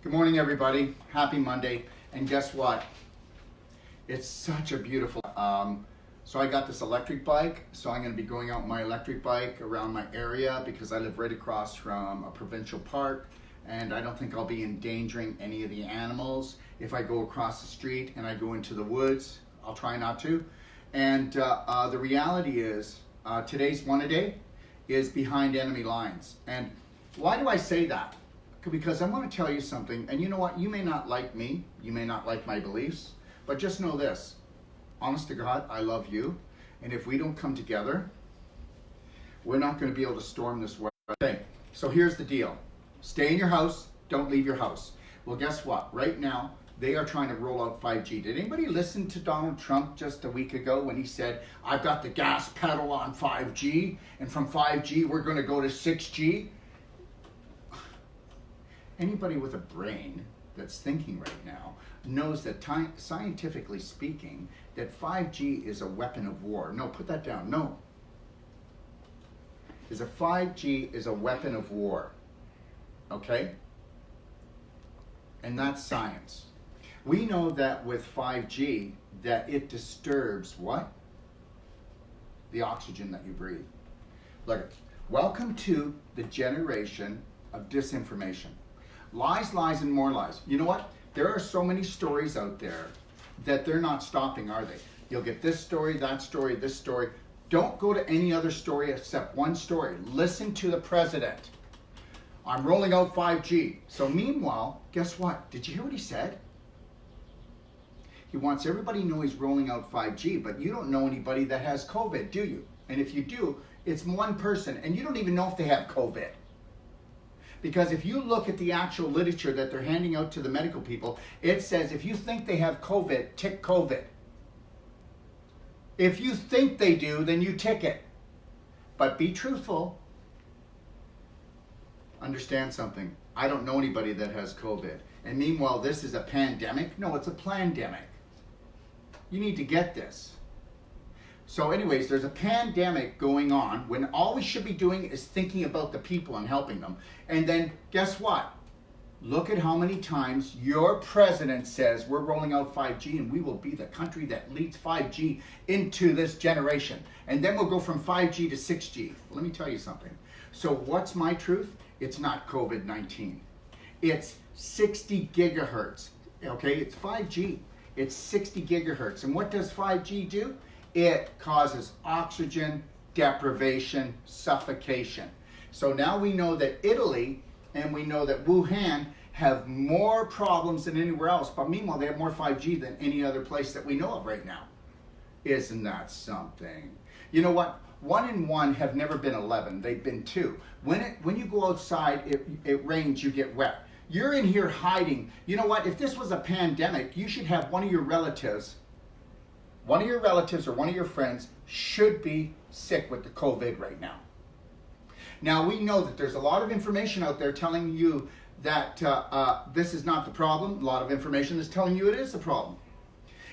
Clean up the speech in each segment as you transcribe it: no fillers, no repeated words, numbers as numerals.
Good morning, everybody. Happy Monday. And guess what? It's such a beautiful, so I got this electric bike. So I'm going to be going out my electric bike around my area because I live right across from a provincial park. And I don't think I'll be endangering any of the animals. If I go across the street and I go into the woods, I'll try not to. And the reality is, today's one-a-day is behind enemy lines. And why do I say that? Because I want to tell you something, and you know what? You may not like me, you may not like my beliefs, but just know this. Honest to God, I love you. And if we don't come together, we're not going to be able to storm this way. Okay, so here's the deal. Stay in your house, don't leave your house. Well, guess what? Right now, they are trying to roll out 5G. Did anybody listen to Donald Trump just a week ago when he said, I've got the gas pedal on 5G, and from 5G, we're going to go to 6G? Anybody with a brain that's thinking right now knows that scientifically speaking, that 5G is a weapon of war. No, put that down. No. 5G is a weapon of war. Okay? And that's science. We know that with 5G, that it disturbs what? The oxygen that you breathe. Look, welcome to the generation of disinformation. Lies, lies, and more lies. You know what? There are so many stories out there that they're not stopping, are they? You'll get this story, that story, this story. Don't go to any other story except one story. Listen to the president. I'm rolling out 5G. So meanwhile, guess what? Did you hear what he said? He wants everybody to know he's rolling out 5G, but you don't know anybody that has COVID, do you? And if you do, it's one person, and you don't even know if they have COVID. Because if you look at the actual literature that they're handing out to the medical people, it says if you think they have COVID, tick COVID. If you think they do, then you tick it. But be truthful. Understand something. I don't know anybody that has COVID. And meanwhile, this is a pandemic. No, it's a plandemic. You need to get this. So anyways, there's a pandemic going on when all we should be doing is thinking about the people and helping them. And then guess what? Look at how many times your president says we're rolling out 5G and we will be the country that leads 5G into this generation. And then we'll go from 5G to 6G. Let me tell you something. So what's my truth? It's not COVID-19. It's 60 gigahertz. Okay, it's 5G. It's 60 gigahertz. And what does 5G do? It causes oxygen deprivation, suffocation. So now we know that Italy and we know that Wuhan have more problems than anywhere else, but meanwhile they have more 5G than any other place that we know of right now. Isn't that something? You know what? 1 and 1 have never been 11. They've been 2. When you go outside, it rains, you get wet. You're in here hiding. You know what? If this was a pandemic, you should have one of your relatives or one of your friends should be sick with the COVID right now. Now, we know that there's a lot of information out there telling you that this is not the problem. A lot of information is telling you it is the problem.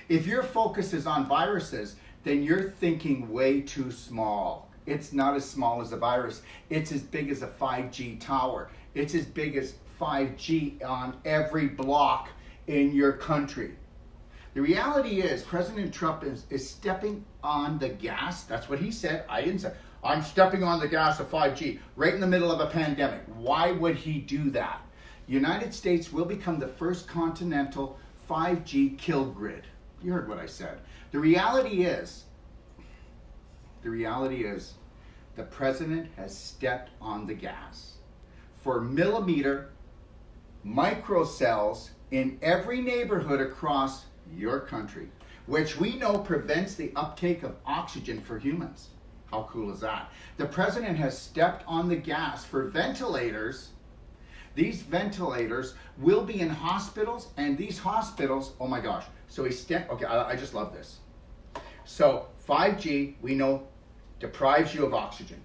If your focus is on viruses, then you're thinking way too small. It's not as small as a virus. It's as big as a 5G tower. It's as big as 5G on every block in your country. The reality is President Trump is stepping on the gas. That's what he said. I didn't say. I'm stepping on the gas of 5G right in the middle of a pandemic. Why would he do that? The United States will become the first continental 5G kill grid. You heard what I said. The reality is the president has stepped on the gas for millimeter microcells in every neighborhood across your country, which we know prevents the uptake of oxygen for humans. How cool is that? The president has stepped on the gas for ventilators. These ventilators will be in hospitals, and these hospitals, oh my gosh. So okay, I just love this. So 5G, we know, deprives you of oxygen.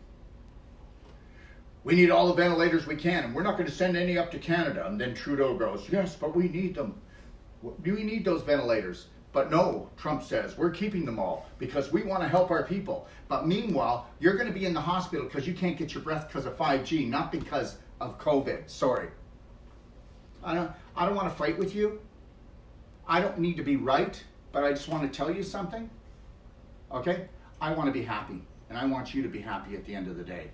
We need all the ventilators we can, and we're not going to send any up to Canada. And then Trudeau goes, yes, but we need them. We need those ventilators. But no, Trump says, we're keeping them all because we want to help our people. But meanwhile, you're going to be in the hospital because you can't get your breath because of 5G, not because of COVID. Sorry. I don't want to fight with you. I don't need to be right, but I just want to tell you something. Okay? I want to be happy, and I want you to be happy at the end of the day.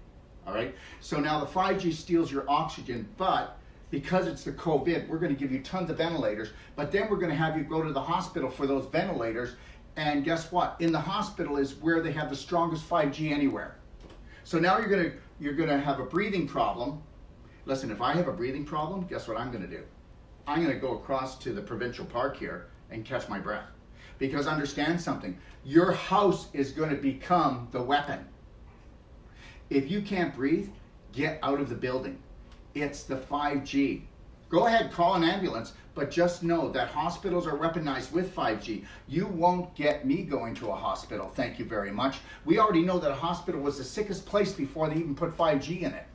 All right? So now the 5G steals your oxygen, but because it's the COVID, we're going to give you tons of ventilators, but then we're going to have you go to the hospital for those ventilators, and guess what? In the hospital is where they have the strongest 5G anywhere. So now you're going to have a breathing problem. Listen, if I have a breathing problem, guess what I'm going to do? I'm going to go across to the provincial park here and catch my breath. Because understand something, your house is going to become the weapon. If you can't breathe, get out of the building. It's the 5G. Go ahead, call an ambulance, but just know that hospitals are weaponized with 5G. You won't get me going to a hospital, thank you very much. We already know that a hospital was the sickest place before they even put 5G in it.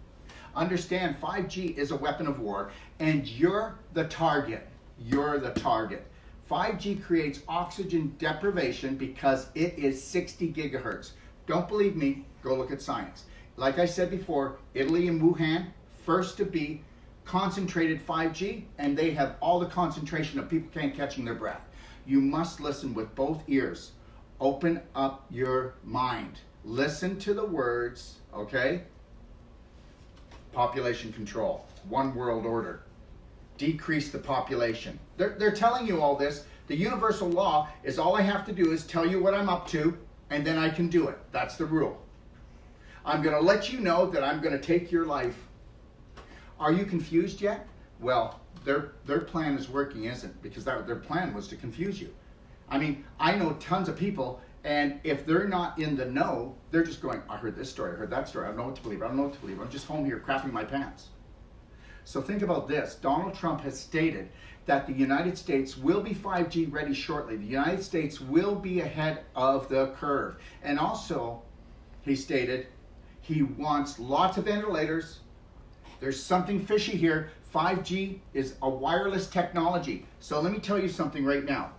Understand, 5G is a weapon of war, and you're the target. You're the target. 5G creates oxygen deprivation because it is 60 gigahertz. Don't believe me? Go look at science. Like I said before, Italy and Wuhan, first to be concentrated 5G, and they have all the concentration of people can't catching their breath. You must listen with both ears. Open up your mind. Listen to the words, okay? Population control, one world order, decrease the population. They're telling you all this. The universal law is all I have to do is tell you what I'm up to, and then I can do it. That's the rule. I'm going to let you know that I'm going to take your life. Are you confused yet? Well, their plan is working, isn't? Because their plan was to confuse you. I mean, I know tons of people, and if they're not in the know, they're just going, I heard this story, I heard that story, I don't know what to believe, I don't know what to believe. I'm just home here crapping my pants. So think about this. Donald Trump has stated that the United States will be 5G ready shortly. The United States will be ahead of the curve. And also, he stated he wants lots of ventilators. There's something fishy here. 5G is a wireless technology. So let me tell you something right now.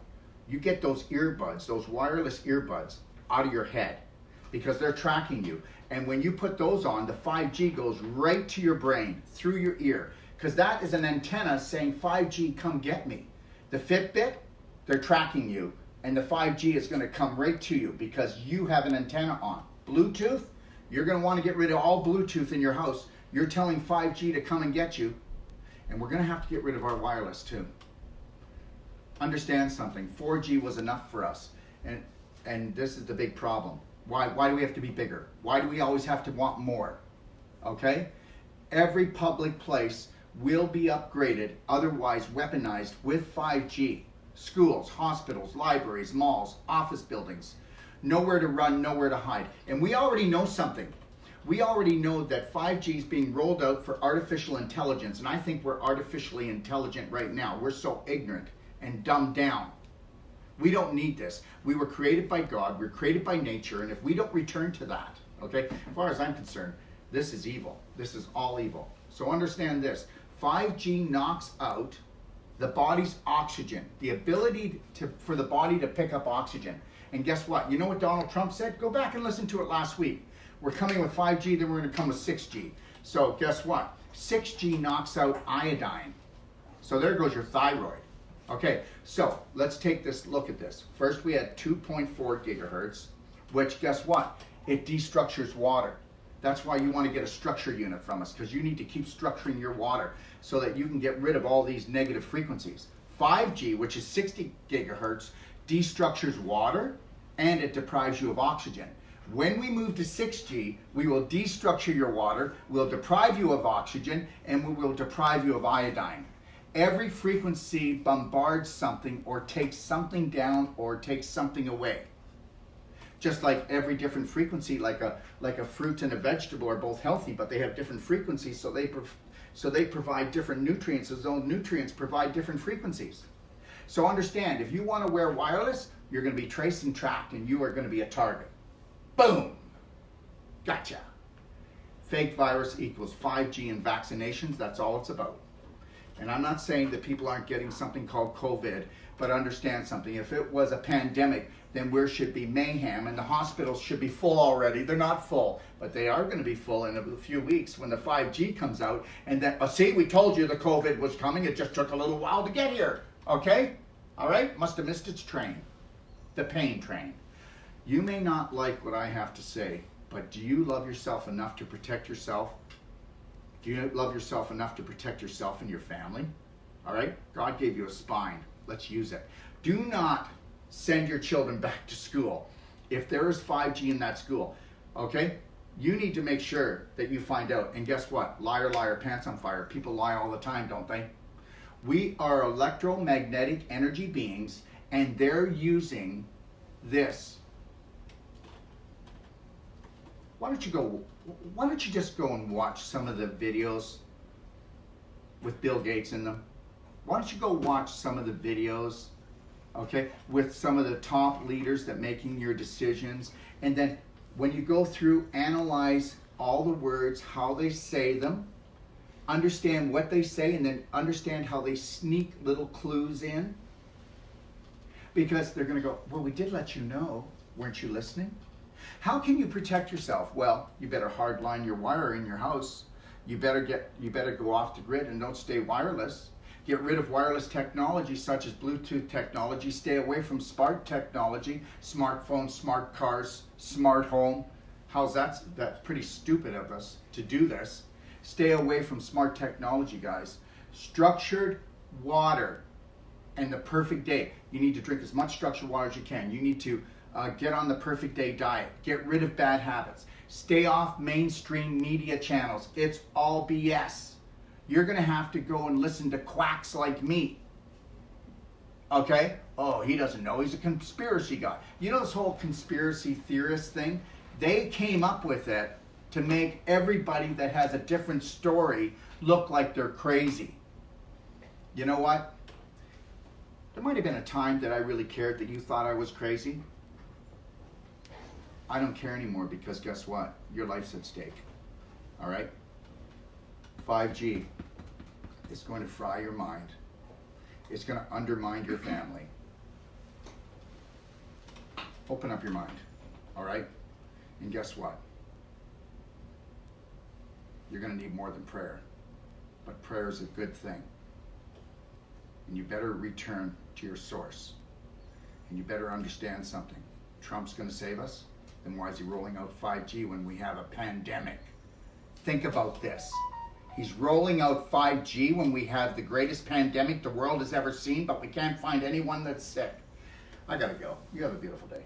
You get those earbuds, those wireless earbuds, out of your head because they're tracking you. And when you put those on, the 5G goes right to your brain, through your ear, because that is an antenna saying 5G, come get me. The Fitbit, they're tracking you, and the 5G is going to come right to you because you have an antenna on. Bluetooth, you're going to want to get rid of all Bluetooth in your house. You're telling 5G to come and get you, and we're going to have to get rid of our wireless too. Understand something, 4G was enough for us, and this is the big problem. Why do we have to be bigger? Why do we always have to want more? Okay? Every public place will be upgraded, otherwise weaponized with 5G. Schools, hospitals, libraries, malls, office buildings. Nowhere to run, nowhere to hide. And we already know something. We already know that 5G is being rolled out for artificial intelligence, and I think we're artificially intelligent right now. We're so ignorant and dumbed down. We don't need this. We were created by God, we're created by nature, and if we don't return to that, okay, as far as I'm concerned, this is evil. This is all evil. So understand this, 5G knocks out the body's oxygen, the ability for the body to pick up oxygen. And guess what? You know what Donald Trump said? Go back and listen to it last week. We're coming with 5G, then we're going to come with 6G. So guess what? 6G knocks out iodine. So there goes your thyroid. Okay, so let's take this look at this. First we had 2.4 gigahertz, which guess what? It destructures water. That's why you want to get a structure unit from us, because you need to keep structuring your water so that you can get rid of all these negative frequencies. 5G, which is 60 gigahertz, destructures water and it deprives you of oxygen. When we move to 6G, we will destructure your water, we'll deprive you of oxygen, and we will deprive you of iodine. Every frequency bombards something or takes something down or takes something away. Just like every different frequency, like a fruit and a vegetable are both healthy, but they have different frequencies, so they provide different nutrients, as those nutrients provide different frequencies. So understand, if you want to wear wireless, you're going to be traced and tracked, and you are going to be a target. Boom! Gotcha. Fake virus equals 5G and vaccinations, that's all it's about. And I'm not saying that people aren't getting something called COVID, but understand something. If it was a pandemic, then there should be mayhem, and the hospitals should be full already. They're not full, but they are going to be full in a few weeks when the 5G comes out. And then, see, we told you the COVID was coming. It just took a little while to get here. Okay? All right? Must have missed its train. The pain train. You may not like what I have to say, but do you love yourself enough to protect yourself? Do you love yourself enough to protect yourself and your family? All right? God gave you a spine. Let's use it. Do not send your children back to school if there is 5G in that school. Okay? You need to make sure that you find out. And guess what? Liar, liar, pants on fire. People lie all the time, don't they? We are electromagnetic energy beings, and they're using this. Why don't you just go and watch some of the videos with Bill Gates in them? Why don't you go watch some of the videos, okay, with some of the top leaders that making your decisions, and then when you go through, analyze all the words, how they say them, understand what they say, and then understand how they sneak little clues in. Because they're going to go, well, we did let you know. Weren't you listening? How can you protect yourself? Well, you better hardline your wire in your house. You better go off the grid and don't stay wireless. Get rid of wireless technology such as Bluetooth technology. Stay away from smart technology, smartphones, smart cars, smart home. How's that? That's pretty stupid of us to do this. Stay away from smart technology, guys. Structured water and the perfect day. You need to drink as much structured water as you can. You need to get on the perfect day diet. Get rid of bad habits. Stay off mainstream media channels. It's all BS. You're going to have to go and listen to quacks like me. Okay? Oh, he doesn't know. He's a conspiracy guy. You know this whole conspiracy theorist thing? They came up with it to make everybody that has a different story look like they're crazy. You know what? There might have been a time that I really cared that you thought I was crazy. I don't care anymore because guess what? Your life's at stake. All right? 5G is going to fry your mind. It's going to undermine your family. Open up your mind. All right? And guess what? You're going to need more than prayer. But prayer is a good thing. And you better return to your source. And you better understand something. Trump's going to save us? Then why is he rolling out 5G when we have a pandemic? Think about this. He's rolling out 5G when we have the greatest pandemic the world has ever seen, but we can't find anyone that's sick. I gotta go. You have a beautiful day.